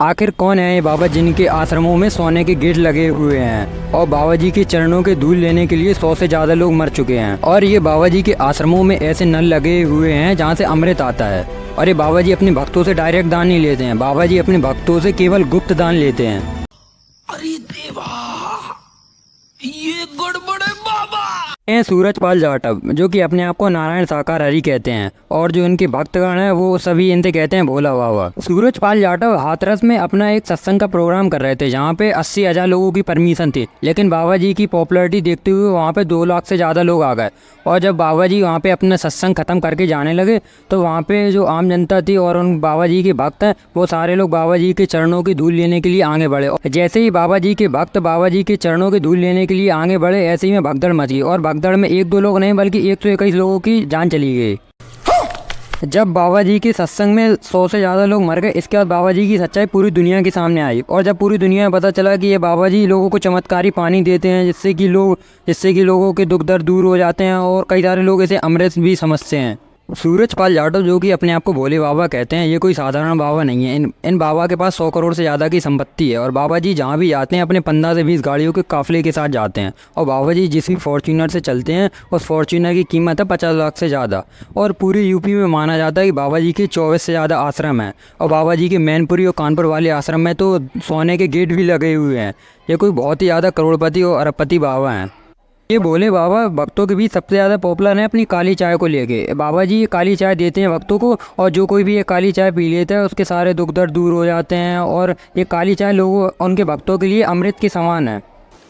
आखिर कौन है ये बाबा जिनके आश्रमों में सोने के गेट लगे हुए हैं और बाबा जी के चरणों के धूल लेने के लिए 100 से ज़्यादा लोग मर चुके हैं। और ये बाबा जी के आश्रमों में ऐसे नल लगे हुए हैं जहाँ से अमृत आता है। और ये बाबा जी अपने भक्तों से डायरेक्ट दान नहीं लेते हैं, बाबा जी अपने भक्तों से केवल गुप्त दान लेते हैं। अरे देवा, ये गड़बड़ है बाबा। सूरजपाल जाटव, जो कि अपने आप को नारायण साकार हरि कहते हैं और जो इनके भक्तगण हैं वो सभी इनसे कहते हैं भोला बाबा। सूरजपाल जाटव हाथरस में अपना एक सत्संग का प्रोग्राम कर रहे थे जहाँ पे 80,000 लोगों की परमिशन थी, लेकिन बाबा जी की पॉपुलैरिटी देखते हुए वहाँ पे 2 लाख से ज़्यादा लोग आ गए। और जब बाबा जी वहाँ पे अपना सत्संग खत्म करके जाने लगे तो वहाँ पे जो आम जनता थी और उन बाबा जी के भक्त हैं वो सारे लोग बाबा जी के चरणों की धूल लेने के लिए आगे बढ़े। जैसे ही बाबा जी के भक्त बाबा जी के चरणों की धूल लेने के लिए आगे बढ़े, ऐसे ही में भगदड़ मची और भगदड़ में 1-2 लोग नहीं बल्कि 121 लोगों की जान चली गई। जब बाबा जी के सत्संग में 100 से ज़्यादा लोग मर गए, इसके बाद बाबा जी की सच्चाई पूरी दुनिया के सामने आई। और जब पूरी दुनिया में पता चला कि ये बाबा जी लोगों को चमत्कारी पानी देते हैं जिससे कि लोगों के दुख दर्द दूर हो जाते हैं और कई सारे लोग इसे अमृत भी समझते हैं। सूरजपाल जाटव, जो कि अपने आप को भोले बाबा कहते हैं, ये कोई साधारण बाबा नहीं है। इन बाबा के पास 100 करोड़ से ज़्यादा की संपत्ति है और बाबा जी जहाँ भी जाते हैं अपने 15 से 20 गाड़ियों के काफिले के साथ जाते हैं। और बाबा जी जिस भी फॉर्च्यूनर से चलते हैं उस फॉर्च्यूनर की कीमत है 50 लाख से ज़्यादा। और पूरे यूपी में माना जाता है कि बाबा जी के 24 से ज़्यादा आश्रम हैं और बाबा जी के मैनपुरी और कानपुर वाले आश्रम में तो सोने के गेट भी लगे हुए हैं। ये कोई बहुत ही ज़्यादा करोड़पति और अरबपति बाबा हैं। ये भोले बाबा भक्तों के बीच सबसे ज़्यादा पॉपुलर है अपनी काली चाय को लेके। बाबा जी काली चाय देते हैं भक्तों को और जो कोई भी ये काली चाय पी लेता है उसके सारे दुख दर्द दूर हो जाते हैं। और ये काली चाय लोगों उनके भक्तों के लिए अमृत के समान है।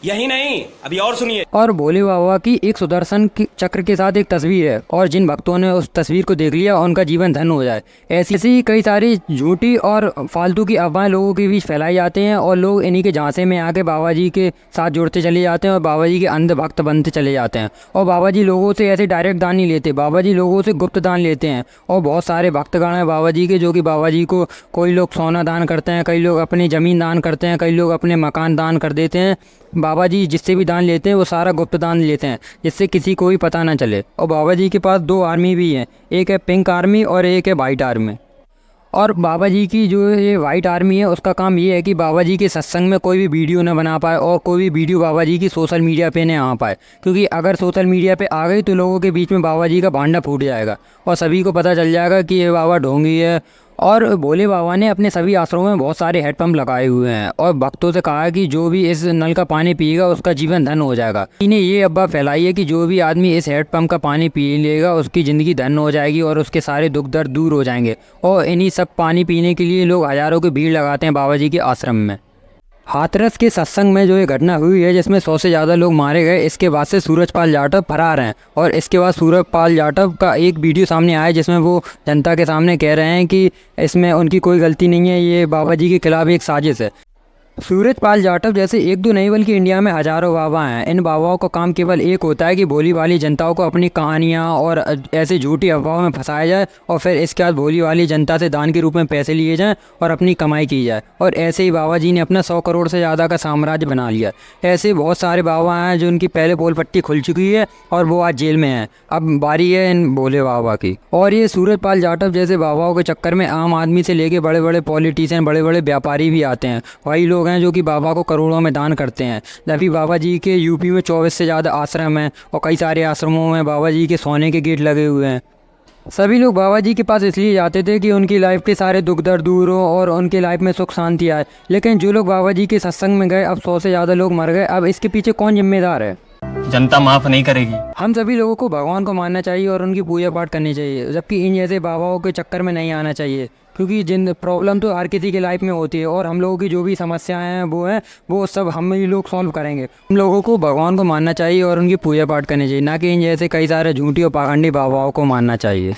यही नहीं, अभी और सुनिए। और भोले बाबा की एक सुदर्शन चक्र के साथ एक तस्वीर है और जिन भक्तों ने उस तस्वीर को देख लिया उनका जीवन धन्य हो जाए। ऐसी कई सारी झूठी और फालतू की अफवाहें लोगों के बीच फैलाई जाती हैं और लोग इन्हीं के झांसे में आके बाबा जी के साथ जुड़ते चले जाते हैं और बाबा जी के अंध भक्त बनते चले जाते हैं। और बाबा जी लोगों से ऐसे डायरेक्ट दान नहीं लेते, बाबा जी लोगों से गुप्त दान लेते हैं। और बहुत सारे भक्तगण हैं बाबा जी के जो कि बाबा जी को कोई लोग सोना दान करते हैं, कई लोग अपनी ज़मीन दान करते हैं, कई लोग अपने मकान दान कर देते हैं। बाबा जी जिससे भी दान लेते हैं वो सारा गुप्त दान लेते हैं जिससे किसी को भी पता ना चले। और बाबा जी के पास 2 आर्मी भी हैं, एक है पिंक आर्मी और एक है वाइट आर्मी। और बाबा जी की जो ये वाइट आर्मी है उसका काम ये है कि बाबा जी के सत्संग में कोई भी वीडियो ना बना पाए और कोई भी वीडियो बाबा जी की सोशल मीडिया पे ना आ पाए, क्योंकि अगर सोशल मीडिया पे आ गई तो लोगों के बीच में बाबा जी का भांडा फूट जाएगा और सभी को पता चल जाएगा कि ये बाबा ढोंगी है। और भोले बाबा ने अपने सभी आश्रमों में बहुत सारे हेडपम्प लगाए हुए हैं और भक्तों से कहा है कि जो भी इस नल का पानी पिएगा उसका जीवन धन्य हो जाएगा। इन्हें ये अफवाह फैलाई है कि जो भी आदमी इस हेडपम्प का पानी पी लेगा उसकी ज़िंदगी धन्य हो जाएगी और उसके सारे दुख दर्द दूर हो जाएंगे। और इन्हीं सब पानी पीने के लिए लोग हज़ारों की भीड़ लगाते हैं बाबा जी के आश्रम में। हाथरस के सत्संग में जो ये घटना हुई है जिसमें 100 से ज़्यादा लोग मारे गए, इसके बाद से सूरजपाल जाटव फरार हैं। और इसके बाद सूरजपाल जाटव का एक वीडियो सामने आया जिसमें वो जनता के सामने कह रहे हैं कि इसमें उनकी कोई गलती नहीं है, ये बाबा जी के खिलाफ एक साजिश है। सूरजपाल जाटव जैसे 1-2 नहीं बल्कि इंडिया में हज़ारों बाबा हैं। इन बाबाओं का काम केवल एक होता है कि भोली वाली जनताओं को अपनी कहानियाँ और ऐसे झूठी अफवाहों में फंसाया जाए और फिर इसके बाद भोली वाली जनता से दान के रूप में पैसे लिए जाएं और अपनी कमाई की जाए। और ऐसे ही बाबा जी ने अपना 100 करोड़ से ज़्यादा का साम्राज्य बना लिया। ऐसे बहुत सारे बाबा हैं जो उनकी पहले पोल पट्टी खुल चुकी है और वो आज जेल में हैं। अब बारी है इन भोले बाबा की। और ये सूरजपाल जाटव जैसे बाबाओं के चक्कर में आम आदमी से लेके बड़े बड़े पॉलिटिशियन, बड़े बड़े व्यापारी भी आते हैं। वही लोग हैं जो कि बाबा को करोड़ों में दान करते हैं। जबकि बाबा जी के यूपी में 24 से ज़्यादा आश्रम हैं और कई सारे आश्रमों में बाबा जी के सोने के गेट लगे हुए हैं। सभी लोग बाबा जी के पास इसलिए जाते थे कि उनकी लाइफ के सारे दुख दर्द दूर हो और उनके लाइफ में सुख शांति आए। लेकिन जो लोग बाबा जी के सत्संग में गए, अब 100 से ज़्यादा लोग मर गए। अब इसके पीछे कौन जिम्मेदार है? जनता माफ नहीं करेगी। हम सभी लोगों को भगवान को मानना चाहिए और उनकी पूजा पाठ करनी चाहिए, जबकि इन जैसे बाबाओं के चक्कर में नहीं आना चाहिए, क्योंकि जिन प्रॉब्लम तो हर किसी की लाइफ में होती है और हम लोगों की जो भी समस्याएं हैं वो सब हम ही लोग सॉल्व करेंगे। हम लोगों को भगवान को मानना चाहिए और उनकी पूजा पाठ करनी चाहिए, ना कि इन जैसे कई सारे झूठी और पाखंडी बाबाओं को मानना चाहिए।